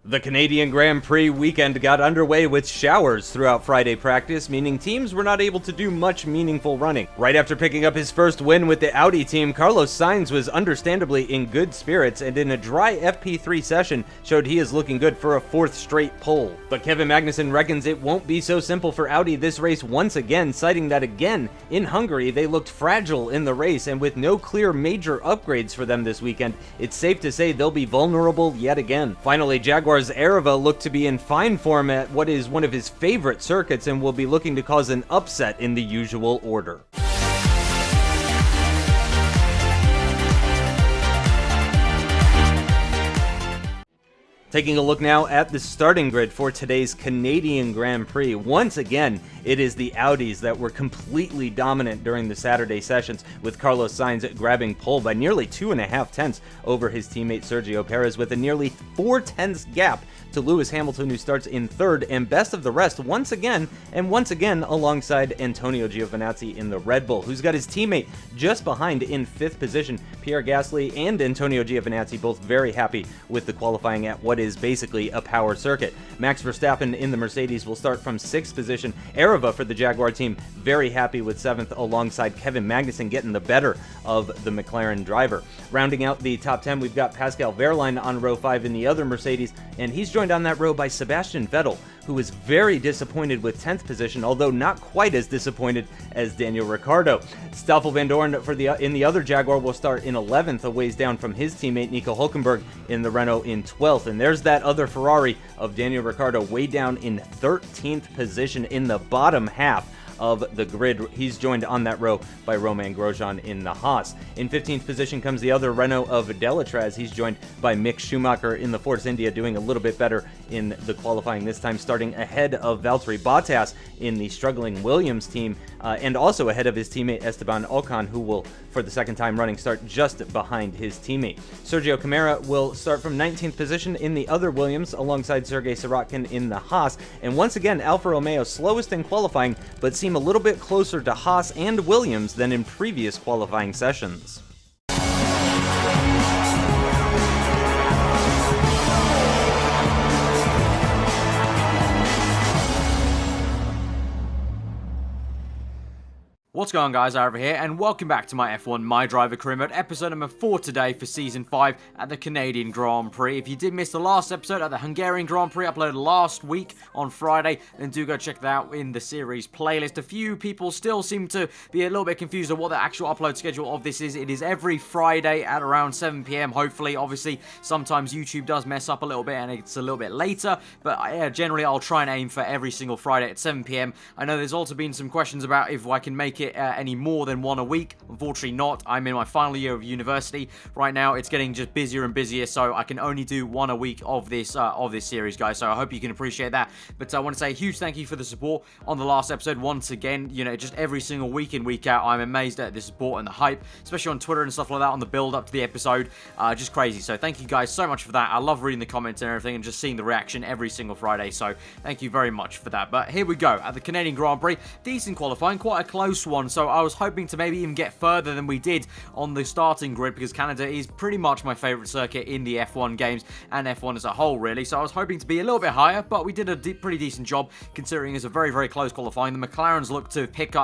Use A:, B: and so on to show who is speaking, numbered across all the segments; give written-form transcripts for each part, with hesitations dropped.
A: The Canadian Grand Prix weekend got underway with showers throughout Friday practice, meaning teams were not able to do much meaningful running. Right after picking up his first win with the Audi team, Carlos Sainz was understandably in good spirits and in a dry FP3 session showed he is looking good for a fourth straight pole. But Kevin Magnussen reckons it won't be so simple for Audi this race once again, citing that again in Hungary they looked fragile in the race, and with no clear major upgrades for them this weekend, it's safe to say they'll be vulnerable yet again. Finally, Jaguar's Aarava looked to be in fine form at what is one of his favorite circuits and will be looking to cause an upset in the usual order. Taking a look now at the starting grid for today's Canadian Grand Prix. Once again, it is the Audis that were completely dominant during the Saturday sessions, with Carlos Sainz grabbing pole by nearly 2.5 tenths over his teammate Sergio Perez, with a nearly 4 tenths gap to Lewis Hamilton, who starts in third, and best of the rest once again alongside Antonio Giovinazzi in the Red Bull, who's got his teammate just behind in fifth position. Pierre Gasly and Antonio Giovinazzi both very happy with the qualifying at what is basically a power circuit. Max Verstappen in the Mercedes will start from sixth position. Aarava for the Jaguar team very happy with seventh, alongside Kevin Magnussen getting the better of the McLaren driver. Rounding out the top 10, we've got Pascal Wehrlein on row 5 in the other Mercedes, and he's joined on that row by Sebastian Vettel, who was very disappointed with 10th position, although not quite as disappointed as Daniel Ricciardo. Stoffel Vandoorne in the other Jaguar will start in 11th, a ways down from his teammate Nico Hülkenberg in the Renault in 12th. And there's that other Ferrari of Daniel Ricciardo way down in 13th position in the bottom half of the grid. He's joined on that row by Romain Grosjean in the Haas. In 15th position comes the other Renault of Delatraz. He's joined by Mick Schumacher in the Force India, doing a little bit better in the qualifying this time, starting ahead of Valtteri Bottas in the struggling Williams team, and also ahead of his teammate Esteban Ocon, who will, for the second time running, start just behind his teammate. Sergio Camara will start from 19th position in the other Williams, alongside Sergei Sirotkin in the Haas. And once again, Alfa Romeo slowest in qualifying, but seem a little bit closer to Haas and Williams than in previous qualifying sessions.
B: What's going on, guys? aarava here, and welcome back to my F1 MyDriver career mode, episode number 4 today for Season 5 at the Canadian Grand Prix. If you did miss the last episode at the Hungarian Grand Prix, uploaded last week on Friday, then do go check that out in the series playlist. A few people still seem to be a little bit confused on what the actual upload schedule of this is. It is every Friday at around 7 PM, hopefully. Obviously, sometimes YouTube does mess up a little bit and it's a little bit later, but yeah, generally I'll try and aim for every single Friday at 7 PM. I know there's also been some questions about if I can make it any more than one a week. Unfortunately not. I'm in my final year of university right now. It's getting just busier and busier, so I can only do one a week of this series, guys. So I hope you can appreciate that. But I want to say a huge thank you for the support on the last episode. Once again, you know, just every single week in, week out, I'm amazed at the support and the hype, especially on Twitter and stuff like that, on the build up to the episode. Just crazy. So thank you guys so much for that. I love reading the comments and everything and just seeing the reaction every single Friday. So thank you very much for that. But here we go at the Canadian Grand Prix. Decent qualifying, quite a close one. So I was hoping to maybe even get further than we did on the starting grid, because Canada is pretty much my favorite circuit in the F1 games and F1 as a whole, really. So I was hoping to be a little bit higher, but we did a pretty decent job considering it's a very, very close qualifying. The McLarens look to have picked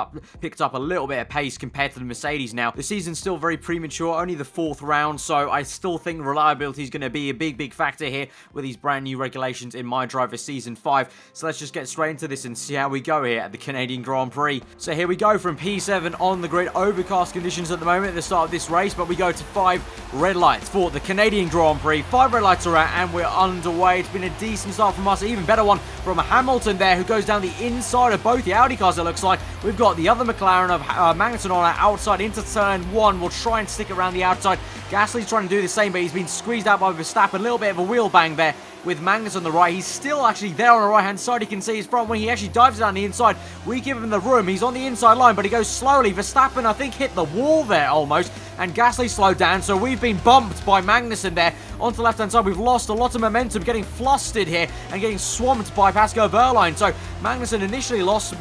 B: up a little bit of pace compared to the Mercedes now. The season's still very premature, only the 4th round, so I still think reliability is going to be a big, big factor here with these brand new regulations in MyDriver Season 5. So let's just get straight into this and see how we go here at the Canadian Grand Prix. So here we go from P7 on the grid. Overcast conditions at the moment at the start of this race, but we go to 5 red lights for the Canadian Grand Prix. 5 red lights are out and we're underway. It's been a decent start from us, an even better one from Hamilton there, who goes down the inside of both the Audi cars, it looks like. We've got the other McLaren of Magnussen on our outside into turn 1. We'll try and stick around the outside. Gasly's trying to do the same, but he's been squeezed out by Verstappen. A little bit of a wheel bang there with Magnus on the right. He's still actually there on the right-hand side. You can see his front when he actually dives down the inside. We give him the room. He's on the inside line, but he goes slowly. Verstappen, I think, hit the wall there almost. and Gasly slowed down, so we've been bumped by Magnussen there onto the left-hand side. We've lost a lot of momentum, getting flustered here and getting swamped by Pascal Wehrlein. So Magnussen initially lost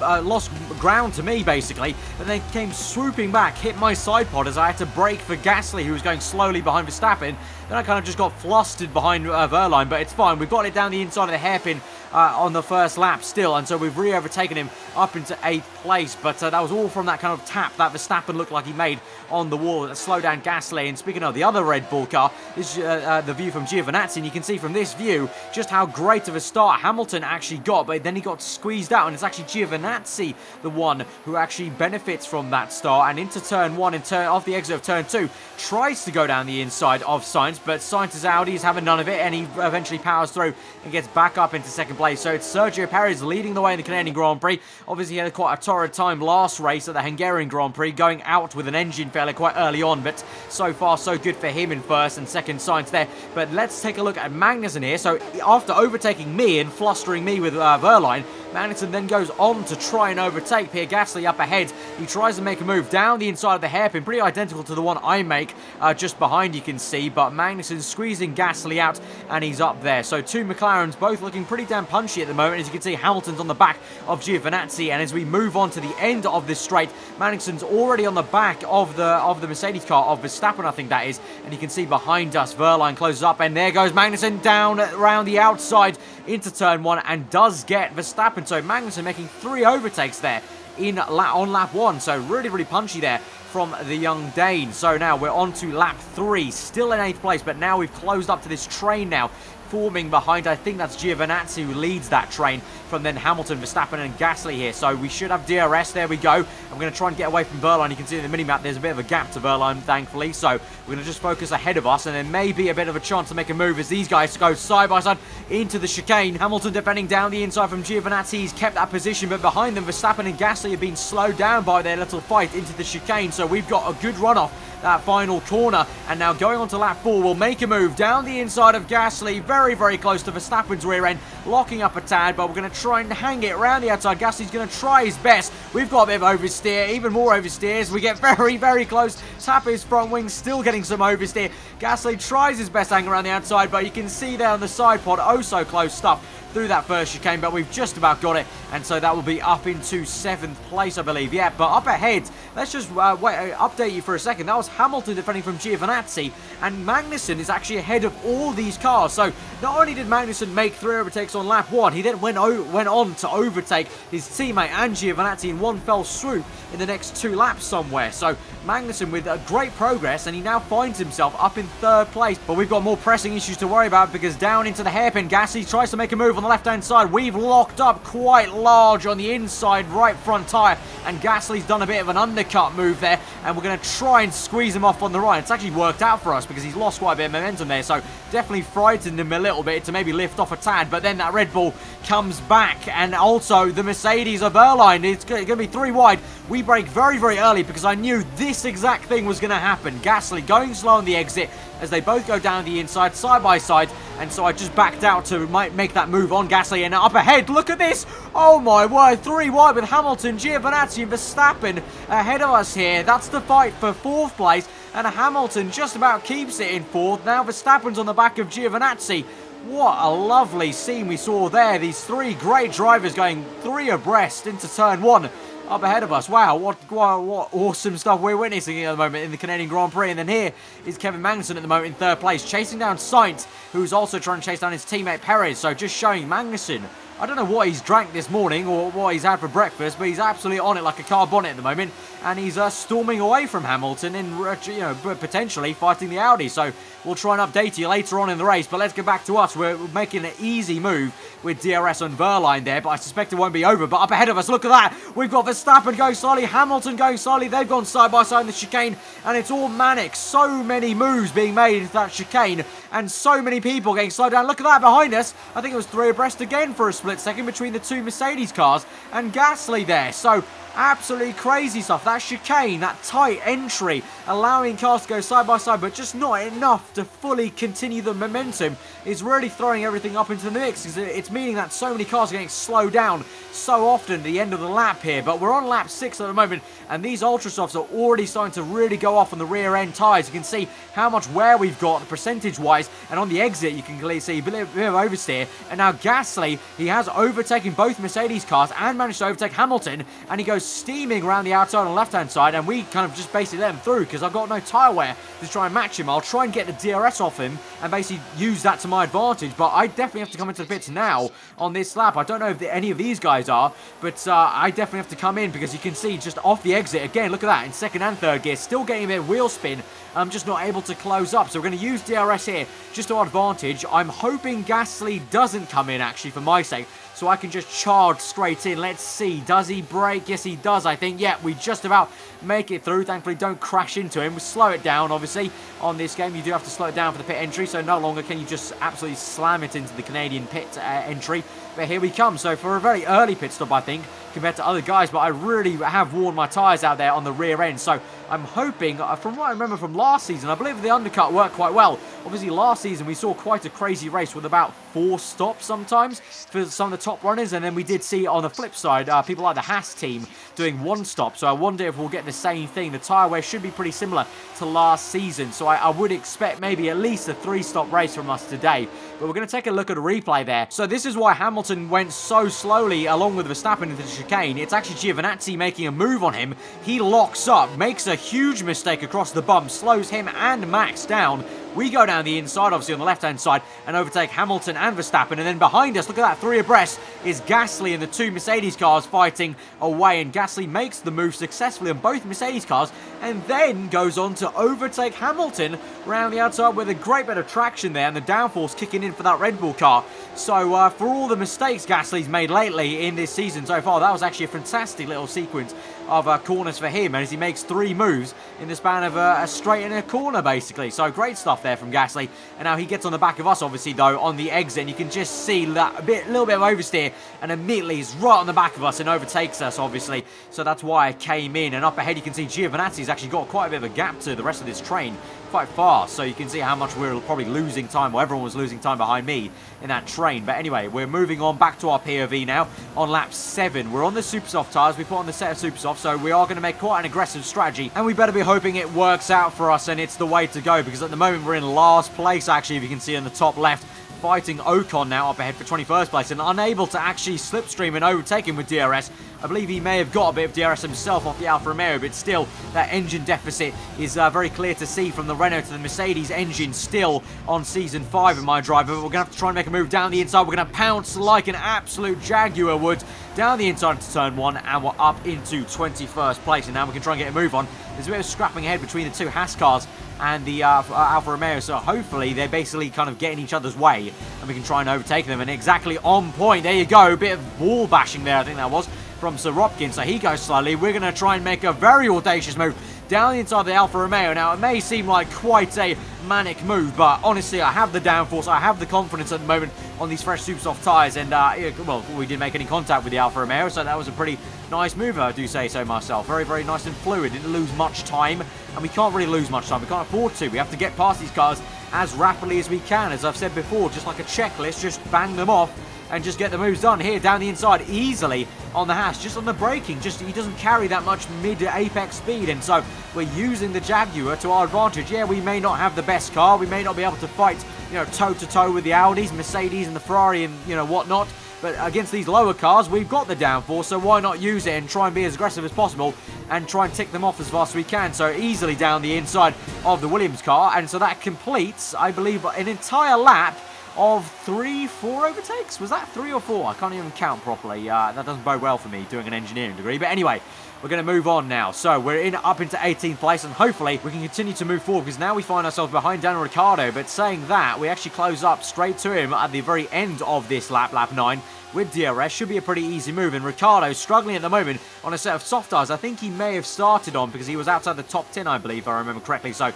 B: ground to me, basically, but then came swooping back, hit my side pod as I had to brake for Gasly, who was going slowly behind Verstappen. Then I kind of just got flustered behind Wehrlein, but it's fine. We've got it down the inside of the hairpin on the first lap still, and so we've re-overtaken him up into 8th place. But that was all from that kind of tap that Verstappen looked like he made on the wall to slow down Gasly. And speaking of the other Red Bull car, this is the view from Giovinazzi, and you can see from this view just how great of a start Hamilton actually got, but then he got squeezed out, and it's actually Giovinazzi, the one who actually benefits from that start. And into turn 1 and off the exit of turn 2, tries to go down the inside of Sainz, but Sainz's Audi is having none of it, and he eventually powers through and gets back up into second place. So it's Sergio Perez leading the way in the Canadian Grand Prix. Obviously, he had quite a torrid time last race at the Hungarian Grand Prix, going out with an engine failure quite early on, but so far so good for him in first and second Sainz there. But let's take a look at Magnussen here. So after overtaking me and flustering me with Wehrlein, Magnussen then goes on to try and overtake Pierre Gasly up ahead. He tries to make a move down the inside of the hairpin, pretty identical to the one I make just behind, you can see, but Magnussen squeezing Gasly out, and he's up there. So two McLarens both looking pretty damn punchy at the moment. As you can see, Hamilton's on the back of Giovinazzi, and as we move on to the end of this straight, Magnussen's already on the back of the Mercedes car of Verstappen, I think that is, and you can see behind us Wehrlein closes up, and there goes Magnussen down around the outside into turn 1 and does get Verstappen. So Magnussen making 3 overtakes there on lap 1, so really punchy there from the young Dane. So now we're on to lap 3, still in 8th place, but now we've closed up to this train now, forming behind, I think that's Giovinazzi who leads that train, from then Hamilton, Verstappen and Gasly here. So we should have DRS, there we go. I'm going to try and get away from Wehrlein. You can see in the minimap there's a bit of a gap to Wehrlein, thankfully, so we're going to just focus ahead of us, and there may be a bit of a chance to make a move as these guys go side by side into the chicane. Hamilton defending down the inside from Giovinazzi. He's kept that position, but behind them Verstappen and Gasly have been slowed down by their little fight into the chicane, so we've got a good run off that final corner. And now going on to lap 4, we'll make a move down the inside of Gasly, very close to Verstappen's rear end, locking up a tad, but we're going to try and hang it around the outside. Gasly's going to try his best. We've got a bit of oversteer, even more oversteers. We get very close. Tap his front wing, still getting some oversteer. Gasly tries his best to hang around the outside, but you can see there on the side pod, oh so close stuff through that first chicane, but we've just about got it, and so that will be up into 7th place, I believe. Yeah, but up ahead, let's just update you for a second. That was Hamilton defending from Giovinazzi, and Magnussen is actually ahead of all these cars. So not only did Magnussen make 3 overtakes on lap 1, he then went on to overtake his teammate and Giovinazzi in one fell swoop in the next 2 laps somewhere. So Magnussen with great progress, and he now finds himself up in 3rd place. But we've got more pressing issues to worry about, because down into the hairpin, Gasly tries to make a move on the left-hand side. We've locked up quite large on the inside right front tyre, and Gasly's done a bit of an undercut move there, and we're going to try and squeeze him off on the right. It's actually worked out for us because he's lost quite a bit of momentum there, so definitely frightened him a little bit to maybe lift off a tad, but then that Red Bull comes back, and also the Mercedes of Wehrlein. It's going to be 3 wide. We brake very early because I knew this exact thing was going to happen. Gasly going slow on the exit as they both go down the inside side by side, and so I just backed out to make that move on Gasly. And up ahead, look at this, oh my word, 3 wide with Hamilton, Giovinazzi and Verstappen ahead of us here. That's the fight for 4th place, and Hamilton just about keeps it in 4th. Now Verstappen's on the back of Giovinazzi. What a lovely scene we saw there. These 3 great drivers going 3 abreast into turn 1 up ahead of us. Wow, what awesome stuff we're witnessing at the moment in the Canadian Grand Prix. And then here is Kevin Magnussen at the moment in 3rd place, chasing down Sainz, who's also trying to chase down his teammate Perez. So just showing Magnussen, I don't know what he's drank this morning or what he's had for breakfast, but he's absolutely on it like a car bonnet at the moment, and he's storming away from Hamilton and potentially fighting the Audi. So we'll try and update you later on in the race, but let's get back to us. We're making an easy move with DRS on Wehrlein there, but I suspect it won't be over. But up ahead of us, look at that, we've got Verstappen going slowly, Hamilton going slowly. They've gone side by side in the chicane, and it's all manic. So many moves being made into that chicane, and so many people getting slowed down. Look at that behind us. I think it was 3 abreast again for a split second between the 2 Mercedes cars and Gasly there. So Absolutely crazy stuff. That chicane, that tight entry, allowing cars to go side by side, but just not enough to fully continue the momentum, is really throwing everything up into the mix. It's meaning that so many cars are getting slowed down so often at the end of the lap here. But we're on lap 6 at the moment, and these Ultra Softs are already starting to really go off on the rear end tyres. You can see how much wear we've got percentage-wise, and on the exit you can clearly see a bit of oversteer. And now Gasly, he has overtaken both Mercedes cars and managed to overtake Hamilton, and he goes steaming around the outside on the left-hand side, and we kind of just basically let him through because I've got no tyre wear to try and match him. I'll try and get the DRS off him and basically use that to my advantage, but I definitely have to come into the pits now on this lap. I don't know if any of these guys are, but I definitely have to come in because you can see just off the exit, again, look at that, in second and third gear, still getting a bit of wheel spin. I'm just not able to close up, so we're going to use DRS here just to our advantage. I'm hoping Gasly doesn't come in, actually, for my sake, so I can just charge straight in. Let's see, does he brake? Yes, he does, I think. Yeah, we just about make it through. Thankfully, don't crash into him. We slow it down, obviously. On this game, you do have to slow it down for the pit entry, so no longer can you just absolutely slam it into the Canadian pit entry. But here we come. So for a very early pit stop, I think, compared to other guys, but I really have worn my tyres out there on the rear end. So I'm hoping, from what I remember from last season, I believe the undercut worked quite well. Obviously, last season we saw quite a crazy race with about 4 stops sometimes for some of the top runners, and then we did see on the flip side people like the Haas team doing 1 stop. So I wonder if we'll get the same thing. The tyre wear should be pretty similar to last season, so I would expect maybe at least a 3-stop race from us today. But we're going to take a look at a replay there. So this is why Hamilton went so slowly along with Verstappen into the chicane. It's actually Giovinazzi making a move on him. He locks up, makes a huge mistake across the bump, slows him and Max down. We go down the inside, obviously on the left-hand side, and overtake Hamilton and Verstappen. And then behind us, look at that, 3 abreast, is Gasly and the 2 Mercedes cars fighting away. And Gasly makes the move successfully on both Mercedes cars, and then goes on to overtake Hamilton around the outside with a great bit of traction there, and the downforce kicking in for that Red Bull car. So for all the mistakes Gasly's made lately in this season so far, that was actually a fantastic little sequence of corners for him, as he makes 3 moves in the span of a straight and a corner, basically. So great stuff there from Gasly. And now he gets on the back of us, obviously, though, on the exit, and you can just see that little bit of oversteer, and immediately he's right on the back of us and overtakes us, obviously. So that's why I came in. And up ahead, you can see Giovinazzi's actually got quite a bit of a gap to the rest of this train, quite fast, so you can see how much we're probably losing time, or everyone was losing time behind me in that train. But anyway, we're moving on back to our POV now on lap 7. We're on the super soft tyres. We put on the set of super soft, so we are going to make quite an aggressive strategy, and we better be hoping it works out for us and it's the way to go, because at the moment we're in last place, actually, if you can see on the top left, fighting Ocon now up ahead for 21st place, and unable to actually slipstream and overtake him with DRS. I believe he may have got a bit of DRS himself off the Alfa Romeo, but still, that engine deficit is very clear to see from the Renault to the Mercedes engine still on Season 5 in MyDriver. But we're going to have to try and make a move down the inside. We're going to pounce like an absolute Jaguar would down the inside into Turn 1, and we're up into 21st place. And now we can try and get a move on. There's a bit of scrapping ahead between the 2 Haas cars and the Alfa Romeo, so hopefully they're basically kind of getting each other's way, and we can try and overtake them. And exactly on point, there you go, a bit of wall bashing there, I think that was, from Sir Ropkin. So he goes slowly. We're going to try and make a very audacious move down the inside of the Alfa Romeo. Now, it may seem like quite a manic move, but honestly, I have the downforce, I have the confidence at the moment on these fresh super soft tyres, and well, we didn't make any contact with the Alfa Romeo, so that was a pretty nice move, I do say so myself. Very, very nice and fluid. Didn't lose much time, and we can't really lose much time. We can't afford to. We have to get past these cars as rapidly as we can. As I've said before, just like a checklist, just bang them off and just get the moves done. Here down the inside easily on the Haas, just on the braking, just he doesn't carry that much mid-apex speed, and so we're using the Jaguar to our advantage. Yeah, we may not have the best car, we may not be able to fight, you know, toe-to-toe with the Audis, Mercedes and the Ferrari and, you know, whatnot, but against these lower cars, we've got the downforce, so why not use it and try and be as aggressive as possible and try and tick them off as fast as we can. So easily down the inside of the Williams car, and so that completes, I believe, an entire lap of 3-4 overtakes. Was that 3 or 4? I can't even count properly. That doesn't bode well for me doing an engineering degree. But anyway, we're going to move on now. So we're up into 18th place, and hopefully we can continue to move forward, because now we find ourselves behind Daniel Ricciardo. But saying that, we actually close up straight to him at the very end of this lap, lap 9. with DRS. Should be a pretty easy move. And Ricciardo struggling at the moment on a set of soft tires. I think he may have started on because he was outside the top 10, I believe, if I remember correctly. So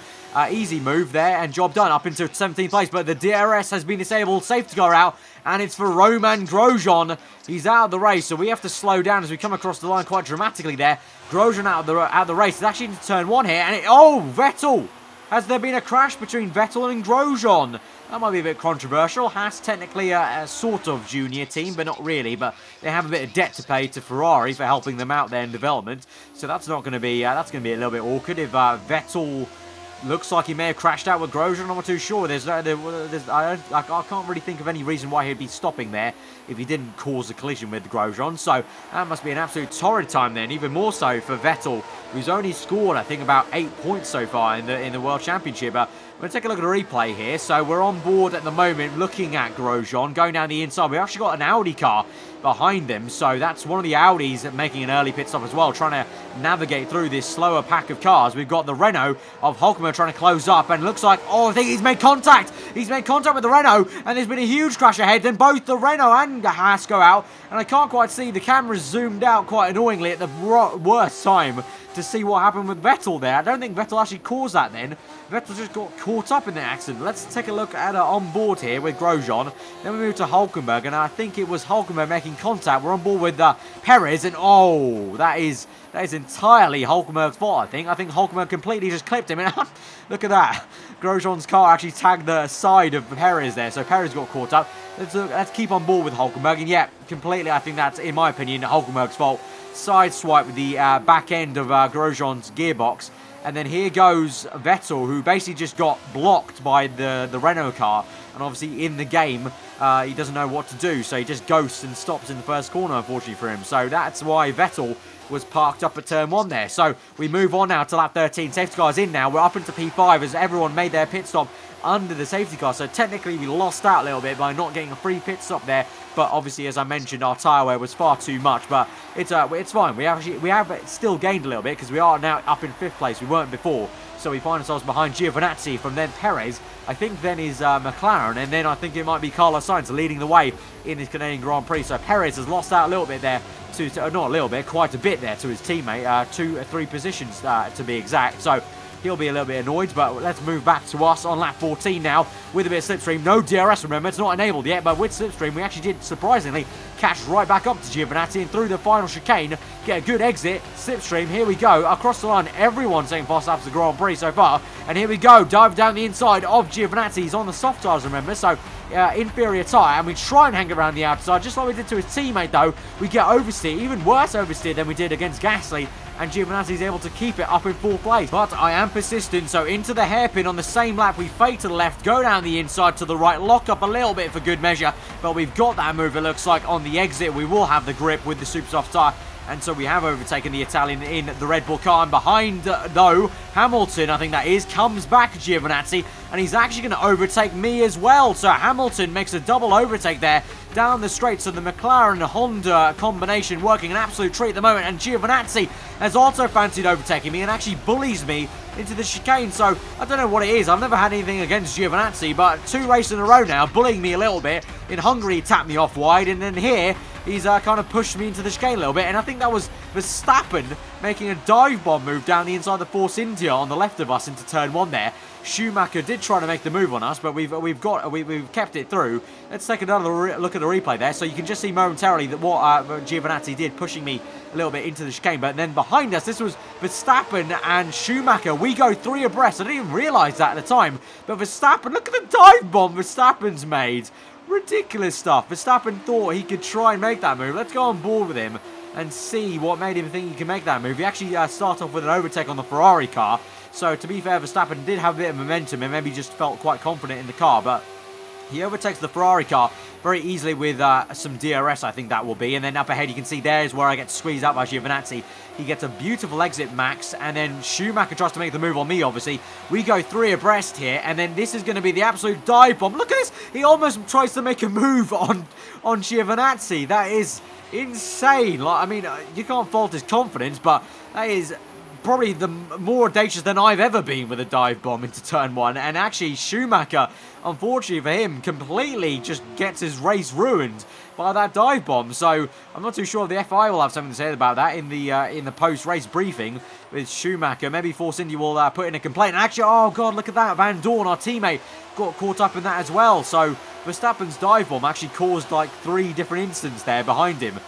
B: easy move there and job done up into 17th place. But the DRS has been disabled. Safety car out. And it's for Roman Grosjean. He's out of the race, so we have to slow down as we come across the line quite dramatically there. Grosjean out of the race. It's actually into turn 1 here. And Vettel! Has there been a crash between Vettel and Grosjean? That might be a bit controversial. Haas technically a sort of junior team, but not really. But they have a bit of debt to pay to Ferrari for helping them out there in development. So that's not going to be that's going to be a little bit awkward if Vettel looks like he may have crashed out with Grosjean. I'm not too sure. I can't really think of any reason why he'd be stopping there if he didn't cause a collision with Grosjean. So that must be an absolute torrid time then, even more so for Vettel, who's only scored, I think, about 8 points so far in the World Championship. We're going to take a look at a replay here. So we're on board at the moment looking at Grosjean going down the inside. We've actually got an Audi car behind them, so that's one of the Audis making an early pit stop as well, trying to navigate through this slower pack of cars. We've got the Renault of Hulkenberg trying to close up, and looks like, I think he's made contact. He's made contact with the Renault, and there's been a huge crash ahead. Then both the Renault and the Haas go out, and I can't quite see. The camera's zoomed out quite annoyingly at the worst time to see what happened with Vettel there. I don't think Vettel actually caused that then. Vettel just got caught up in the accident. Let's take a look at on board here with Grosjean. Then we move to Hulkenberg, and I think it was Hulkenberg making contact. We're on board with Perez, and that is entirely Hulkenberg's fault, I think. I think Hulkenberg completely just clipped him, and look at that. Grosjean's car actually tagged the side of Perez there, so Perez got caught up. Let's keep on board with Hulkenberg, and yeah, completely, I think that's, in my opinion, Hulkenberg's fault. Side swipe with the back end of Grosjean's gearbox. And then here goes Vettel, who basically just got blocked by the Renault car. And obviously in the game, he doesn't know what to do. So he just ghosts and stops in the first corner, unfortunately for him. So that's why Vettel was parked up at turn 1 there. So we move on now to lap 13. Safety car's in now. We're up into P5 as everyone made their pit stop under the safety car. So technically we lost out a little bit by not getting a free pit stop there. But obviously, as I mentioned, our tyre wear was far too much. But it's fine. We have still gained a little bit because we are now up in 5th place. We weren't before. So we find ourselves behind Giovinazzi, from then Perez. I think then is McLaren, and then I think it might be Carlos Sainz leading the way in this Canadian Grand Prix. So Perez has lost out a little bit there, not a little bit, quite a bit there to his teammate, 2 or 3 positions to be exact. So he'll be a little bit annoyed, but let's move back to us on lap 14 now with a bit of slipstream. No DRS, remember, it's not enabled yet, but with slipstream we actually did, surprisingly, catch right back up to Giovinazzi and through the final chicane, get a good exit. Slipstream, here we go, across the line. Everyone's saying fast laps the Grand Prix so far, and here we go, dive down the inside of Giovinazzi. He's on the soft tyres, remember, so inferior tyre, and we try and hang around the outside, just like we did to his teammate though. We get oversteer, even worse oversteer than we did against Gasly, and Giovinazzi is able to keep it up in 4th place. But I am persistent, so into the hairpin on the same lap, we fade to the left, go down the inside to the right, lock up a little bit for good measure, but we've got that move, it looks like. On the exit, we will have the grip with the super soft tyre, and so we have overtaken the Italian in the Red Bull car. And behind, though, Hamilton, I think that is, comes back Giovinazzi, and he's actually going to overtake me as well. So Hamilton makes a double overtake there down the straight. So the McLaren-Honda combination working an absolute treat at the moment, and Giovinazzi has also fancied overtaking me and actually bullies me into the chicane. So I don't know what it is. I've never had anything against Giovinazzi, but 2 races in a row now bullying me a little bit. In Hungary he tapped me off wide, and then here he's kind of pushed me into the chicane a little bit, and I think that was Verstappen making a dive bomb move down the inside of the Force India on the left of us into turn 1 there. Schumacher did try to make the move on us, but we've kept it through. Let's take another look at the replay there, so you can just see momentarily that what Giovinazzi did, pushing me a little bit into the chicane. But then behind us, this was Verstappen and Schumacher. We go 3 abreast. I didn't even realise that at the time, but Verstappen, look at the dive bomb Verstappen's made. Ridiculous stuff. Verstappen thought he could try and make that move. Let's go on board with him and see what made him think he can make that move. He actually started off with an overtake on the Ferrari car. So to be fair, Verstappen did have a bit of momentum and maybe just felt quite confident in the car, but he overtakes the Ferrari car very easily with some DRS, I think that will be. And then up ahead, you can see there is where I get squeezed out by Giovinazzi. He gets a beautiful exit, Max, and then Schumacher tries to make the move on me, obviously. We go 3 abreast here, and then this is going to be the absolute dive bomb. Look at this! He almost tries to make a move on Giovinazzi. That is insane. Like, I mean, you can't fault his confidence, but that is probably the more audacious than I've ever been with a dive bomb into turn 1. And actually, Schumacher, unfortunately for him, completely just gets his race ruined by that dive bomb. So I'm not too sure if the FI will have something to say about that in the post-race briefing with Schumacher. Maybe Force India will put in a complaint. Actually, oh god, look at that. Vandoorne, our teammate, got caught up in that as well. So Verstappen's dive bomb actually caused like 3 different incidents there behind him.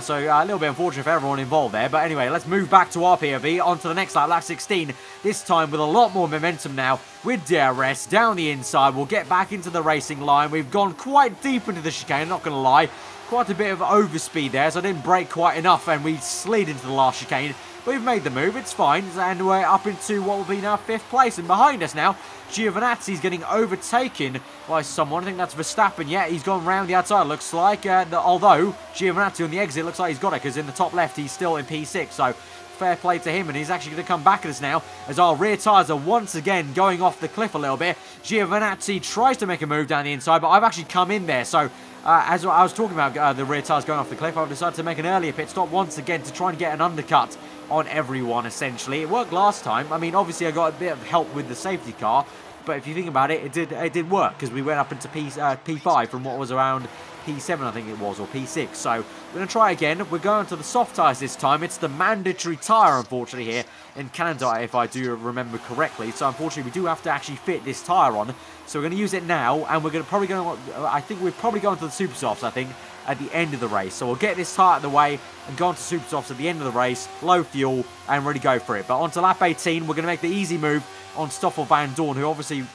B: So a little bit unfortunate for everyone involved there. But anyway, let's move back to our POV, onto the next lap, lap 16. This time with a lot more momentum now with DRS down the inside. We'll get back into the racing line. We've gone quite deep into the chicane, not going to lie. Quite a bit of overspeed there, so I didn't brake quite enough and we slid into the last chicane. We've made the move, it's fine, and we're up into what will be now 5th place. And behind us now, Giovinazzi's getting overtaken by someone. I think that's Verstappen. Yeah, he's gone round the outside, looks like. Although, Giovinazzi on the exit looks like he's got it, because in the top left, he's still in P6. So, fair play to him, and he's actually going to come back at us now, as our rear tyres are once again going off the cliff a little bit. Giovinazzi tries to make a move down the inside, but I've actually come in there. So, as I was talking about the rear tyres going off the cliff, I've decided to make an earlier pit stop once again to try and get an undercut on everyone, essentially. It worked last time. I mean, obviously I got a bit of help with the safety car, but if you think about it, it did work, because we went up into P5 from what was around P7, I think it was, or P6. So we're going to try again. We're going to the soft tyres this time. It's the mandatory tyre, unfortunately, here in Canada, if I do remember correctly. So unfortunately, we do have to actually fit this tyre on. So we're going to use it now, and we're going to probably go. I think we're probably going to the super softs, I think, at the end of the race. So we'll get this tyre out of the way and go on to super softs at the end of the race, low fuel, and really go for it. But on to lap 18, we're going to make the easy move on Stoffel Vandoorne, who obviously,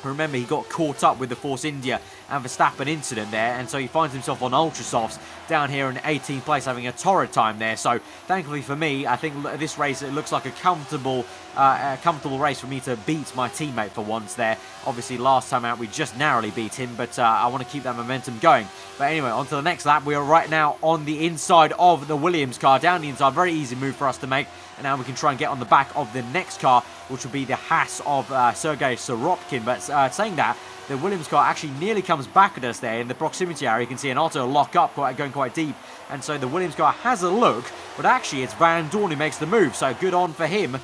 B: remember, he got caught up with the Force India and Verstappen incident there, and so he finds himself on ultra softs down here in 18th place, having a torrid time there. So thankfully for me, I think this race, it looks like a comfortable race for me to beat my teammate for once there. Obviously last time out we just narrowly beat him, but I want to keep that momentum going. But anyway, on to the next lap. We are right now on the inside of the Williams car, down the inside. Very easy move for us to make, and now we can try and get on the back of the next car, which will be the Haas of Sergei Sorokin. But saying that, the Williams car actually nearly comes back at us there in the proximity area. You can see an auto lock up, going quite deep, and so the Williams car has a look, but actually it's Vandoorne who makes the move, so good on for him.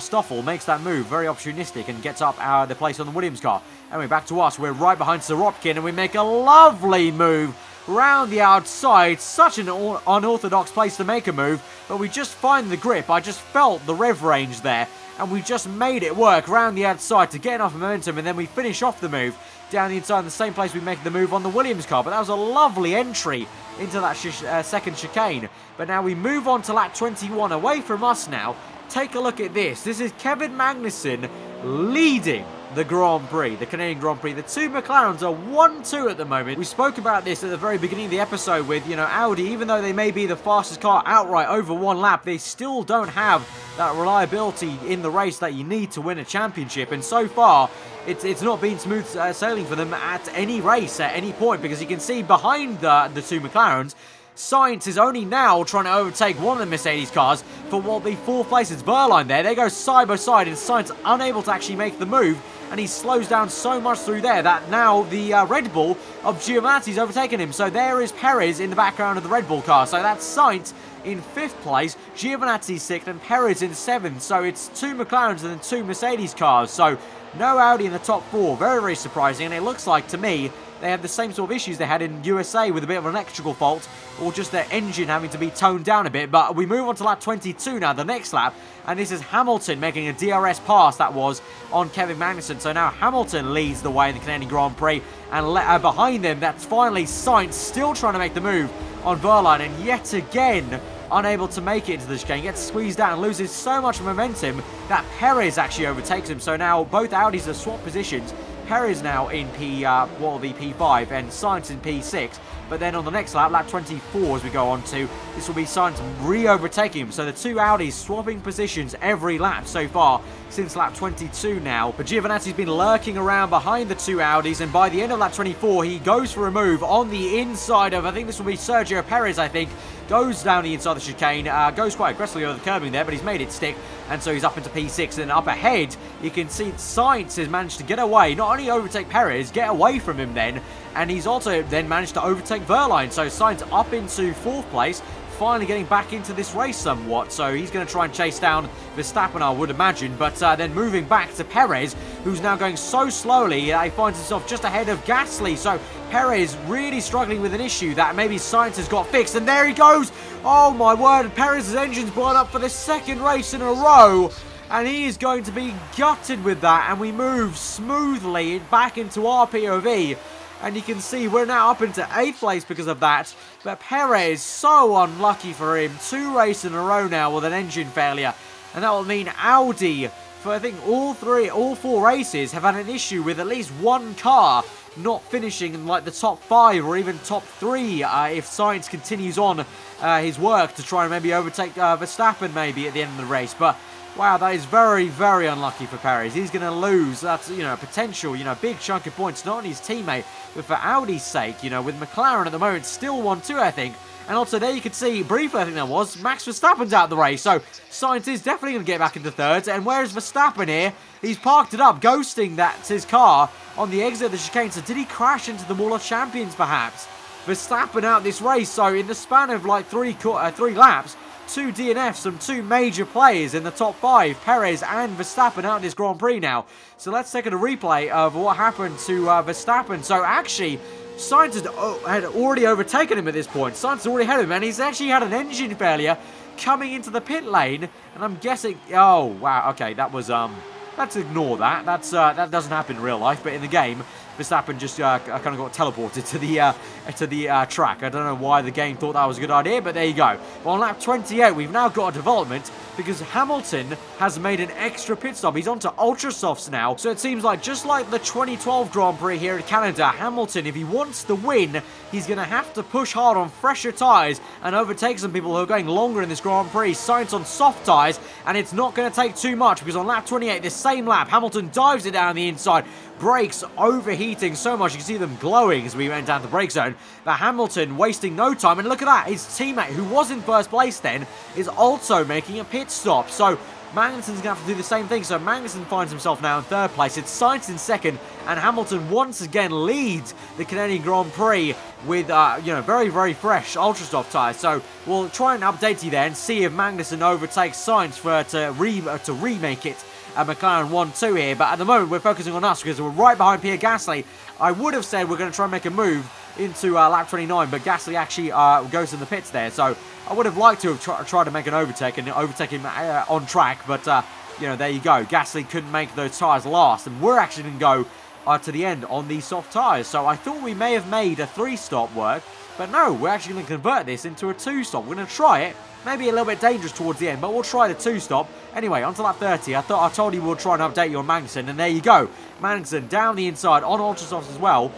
B: Stoffel makes that move, very opportunistic, and gets up the place on the Williams car. Anyway, back to us. We're right behind Sorokin, and we make a lovely move round the outside. Such an unorthodox place to make a move, but we just find the grip. I just felt the rev range there, and we just made it work round the outside to get enough momentum, and then we finish off the move down the inside in the same place we make the move on the Williams car. But that was a lovely entry into that second chicane. But now we move on to lap 21, away from us now. Take a look at this. This is Kevin Magnussen leading the Grand Prix, the Canadian Grand Prix. The two McLarens are 1-2 at the moment. We spoke about this at the very beginning of the episode with, Audi, even though they may be the fastest car outright over one lap, they still don't have that reliability in the race that you need to win a championship. And so far, it's not been smooth sailing for them at any race, at any point, because you can see behind the two McLarens, Sainz is only now trying to overtake one of the Mercedes cars for what will be 4th place. It's Wehrlein there. They go side by side, and Sainz unable to actually make the move, and he slows down so much through there that now the Red Bull of Giovinazzi's overtaken him. So there is Perez in the background of the Red Bull car. So that's Sainz in 5th place, Giovinazzi 6th, and Perez in 7th. So it's 2 McLarens and then 2 Mercedes cars. So no Audi in the top 4. Very, very surprising. And it looks like, to me, they have the same sort of issues they had in USA with a bit of an electrical fault, or just their engine having to be toned down a bit. But we move on to lap 22 now, the next lap, and this is Hamilton making a DRS pass, that was, on Kevin Magnussen. So now Hamilton leads the way in the Canadian Grand Prix, and behind them, that's finally Sainz, still trying to make the move on Wehrlein, and yet again, unable to make it into the chicane, gets squeezed out and loses so much momentum that Perez actually overtakes him. So now both Audis have swapped positions. Perez now in P5 and Sainz in P6. But then on the next lap, lap 24 as we go on to, this will be Sainz re-overtaking him. So the two Audis swapping positions every lap so far since lap 22 now. But Giovinazzi's been lurking around behind the two Audis, and by the end of lap 24, he goes for a move on the inside of, I think this will be Sergio Perez, I think. Goes down the inside of the chicane, goes quite aggressively over the curbing there, but he's made it stick, and so he's up into P6. And up ahead, you can see Sainz has managed to get away, not only overtake Perez, get away from him then, and he's also then managed to overtake Wehrlein. So Sainz up into 4th place, finally getting back into this race somewhat. So he's going to try and chase down Verstappen, I would imagine. But then moving back to Perez, who's now going so slowly, he finds himself just ahead of Gasly. So Perez really struggling with an issue that maybe Sainz has got fixed. And there he goes. Oh my word, Perez's engine's blown up for the second race in a row. And he is going to be gutted with that. And we move smoothly back into our POV. And you can see we're now up into 8th place because of that. But Perez, so unlucky for him. 2 races in a row now with an engine failure. And that will mean Audi, for I think all 4 races, have had an issue with at least one car not finishing in like the top 5 or even top 3 if Sainz continues on his work to try and maybe overtake Verstappen maybe at the end of the race. But wow, that is very, very unlucky for Perez. He's going to lose. That's, a potential, big chunk of points, not only his teammate, but for Audi's sake, with McLaren at the moment, still 1-2, I think. And also there you could see, briefly I think that was, Max Verstappen's out of the race. So Sainz is definitely going to get back into 3rd. And where's Verstappen here? He's parked it up, ghosting that's his car on the exit of the chicane. So did he crash into the Wall of Champions, perhaps? Verstappen out this race. So in the span of like 3 laps, 2 DNFs from 2 major players in the top 5, Perez and Verstappen out in this Grand Prix now. So let's take a replay of what happened to Verstappen. So actually, Sainz had already overtaken him at this point. Sainz already had him, and he's actually had an engine failure coming into the pit lane. And I'm guessing, oh wow, okay, that was let's ignore that. That doesn't happen in real life, but in the game, Verstappen just kind of got teleported to the track. I don't know why the game thought that was a good idea, but there you go. Well, on lap 28, we've now got a development because Hamilton has made an extra pit stop. He's onto Ultra Softs now, so it seems like just like the 2012 Grand Prix here in Canada, Hamilton, if he wants the win, he's going to have to push hard on fresher tyres and overtake some people who are going longer in this Grand Prix. Sainz on soft tyres, and it's not going to take too much because on lap 28, this same lap, Hamilton dives it down the inside. Brakes overheating so much, you can see them glowing as we went down the brake zone. But Hamilton wasting no time, and look at that, his teammate, who was in 1st place then, is also making a pit stop. So Magnussen's going to have to do the same thing. So Magnussen finds himself now in 3rd place. It's Sainz in 2nd, and Hamilton once again leads the Canadian Grand Prix with, very, very fresh Ultra Soft tyres. So we'll try and update you there and see if Magnussen overtakes Sainz to remake it. McLaren 1-2 here, but at the moment we're focusing on us because we're right behind Pierre Gasly. I would have said we're going to try and make a move into lap 29, but Gasly actually goes in the pits there, so I would have liked to have tried to make an overtake and overtake him on track, but there you go. Gasly couldn't make those tyres last, and we're actually going to go to the end on these soft tyres. So I thought we may have made a 3-stop work, but no, we're actually going to convert this into a 2-stop. We're going to try it. Maybe a little bit dangerous towards the end, but we'll try the 2-stop. Anyway, on to lap 30. I told you we'll try and update you on Magnussen, and there you go. Magnussen down the inside on Ultra Softs as well.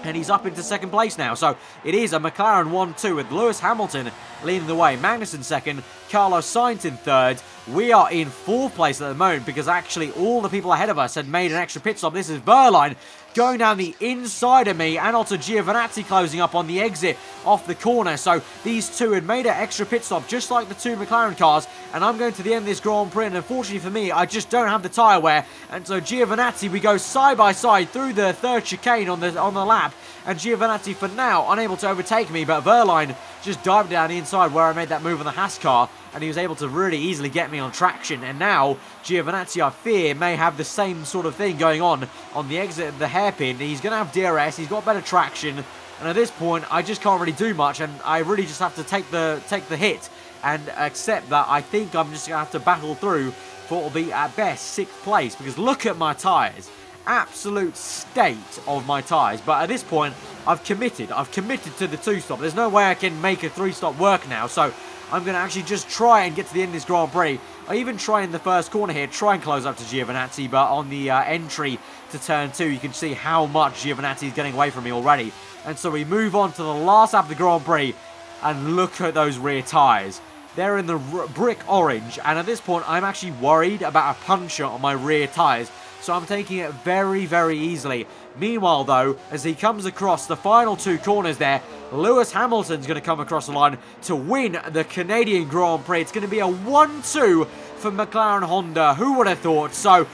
B: And he's up into 2nd place now. So it is a McLaren 1-2 with Lewis Hamilton leading the way. Magnussen 2nd, Carlos Sainz in 3rd. We are in 4th place at the moment because actually all the people ahead of us had made an extra pit stop. This is Verline going down the inside of me, and also Giovinazzi closing up on the exit off the corner. So these two had made an extra pit stop just like the 2 McLaren cars, and I'm going to the end of this Grand Prix, and unfortunately for me, I just don't have the tyre wear, and so Giovinazzi, we go side by side through the 3rd chicane on the lap, and Giovinazzi for now unable to overtake me, but Verline just dived down the inside where I made that move on the Haas car, and he was able to really easily get me on traction. And now Giovinazzi, I fear, may have the same sort of thing going on the exit of the hairpin. He's going to have DRS, he's got better traction, and at this point I just can't really do much, and I really just have to take the hit and accept that I think I'm just going to have to battle through for what will be at best 6th place, because look at my tyres. Absolute state of my tyres, but at this point I've committed to the 2-stop. There's no way I can make a 3-stop work now, so I'm going to actually just try and get to the end of this Grand Prix. I even try in the first corner here, try and close up to Giovinazzi, but on the entry to turn 2, you can see how much Giovinazzi is getting away from me already. And so we move on to the last lap of the Grand Prix, and look at those rear tyres. They're in the brick orange, and at this point I'm actually worried about a puncture on my rear tyres. So I'm taking it very, very easily. Meanwhile, though, as he comes across the final 2 corners there, Lewis Hamilton's going to come across the line to win the Canadian Grand Prix. It's going to be a 1-2 for McLaren Honda. Who would have thought? So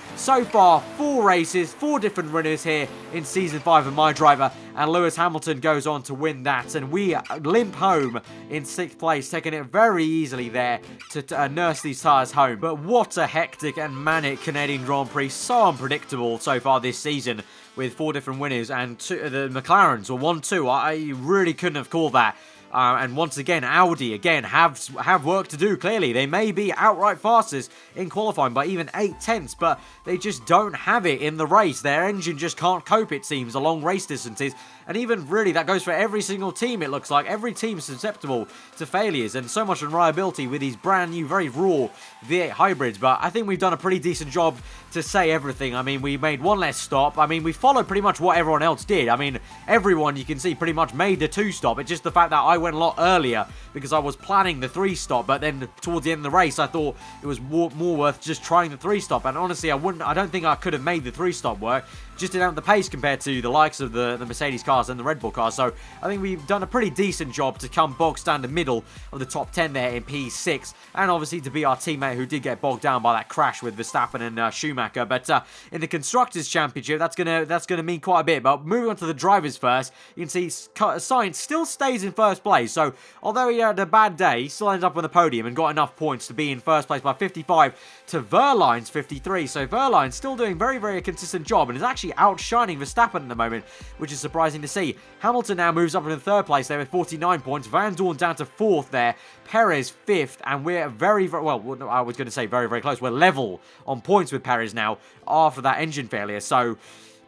B: far, 4 races, 4 different winners here in Season 5 of MyDriver, and Lewis Hamilton goes on to win that, and we limp home in 6th place, taking it very easily there to nurse these tyres home. But what a hectic and manic Canadian Grand Prix, so unpredictable so far this season, with 4 different winners, and the McLarens were 1-2. I really couldn't have called that. And once again, Audi, have work to do, clearly. They may be outright fastest in qualifying by even 8 tenths, but they just don't have it in the race. Their engine just can't cope, it seems, along race distances. And even, really, that goes for every single team, it looks like. Every team is susceptible to failures, and so much unreliability with these brand new, very raw V8 hybrids. But I think we've done a pretty decent job to say everything. I mean, we made 1 less stop. I mean, we followed pretty much what everyone else did. I mean, everyone, you can see, pretty much made the 2 stop. It's just the fact that I went a lot earlier because I was planning the 3 stop, but then towards the end of the race I thought it was more worth just trying the 3 stop, and honestly I don't think I could have made the 3 stop work. Just didn't have the pace compared to the likes of the Mercedes cars and the Red Bull cars. So I think we've done a pretty decent job to come bogged down the middle of the top 10 there in P6, and obviously to be our teammate who did get bogged down by that crash with Verstappen and Schumacher. But in the Constructors' Championship, that's gonna mean quite a bit. But moving on to the drivers first, you can see Sainz still stays in first place. So although he had a bad day, he still ends up on the podium and got enough points to be in first place by 55 to Verline's 53. So Verline's still doing very, very consistent job and is actually outshining Verstappen at the moment, which is surprising to see. Hamilton now moves up into 3rd place there with 49 points. Vandoorne down to 4th there. Perez 5th, and we're very, very, well, I was going to say very, very close. We're level on points with Perez now after that engine failure. So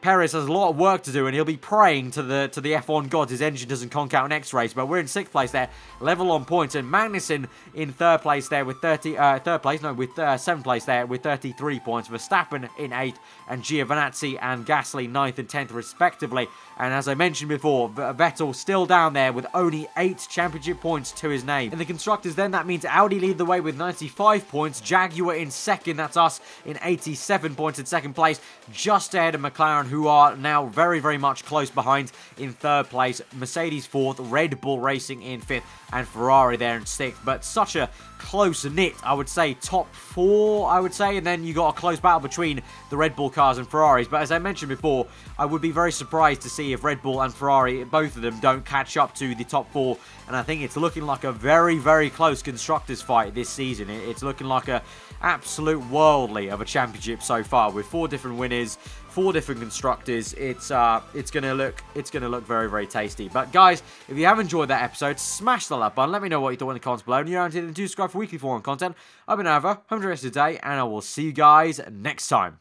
B: Perez has a lot of work to do, and he'll be praying to the F1 gods his engine doesn't conk out next race. But we're in 6th place there, level on points, and Magnussen in 3rd place there with 7th place there with 33 points. Verstappen in 8th, and Giovinazzi and Gasly 9th and 10th respectively. And as I mentioned before, Vettel still down there with only 8 championship points to his name. In the Constructors then, that means Audi lead the way with 95 points. Jaguar in 2nd, that's us in 87 points in 2nd place, just ahead of McLaren, who are now very, very much close behind in 3rd place. Mercedes 4th, Red Bull Racing in 5th, and Ferrari there in 6th. But such a close-knit, I would say, top 4, I would say, and then you got a close battle between the Red Bull cars and Ferraris. But as I mentioned before, I would be very surprised to see if Red Bull and Ferrari, both of them, don't catch up to the top 4, and I think it's looking like a very, very close Constructors fight this season. It's looking like a absolute worldly of a championship so far, with 4 different winners, 4 different Constructors. It's gonna look very, very tasty. But guys, if you have enjoyed that episode, smash the like button. Let me know what you thought in the comments below, and you're do subscribe for weekly forum content. I've been Aarava, hope you have a rest of the day, and I will see you guys next time.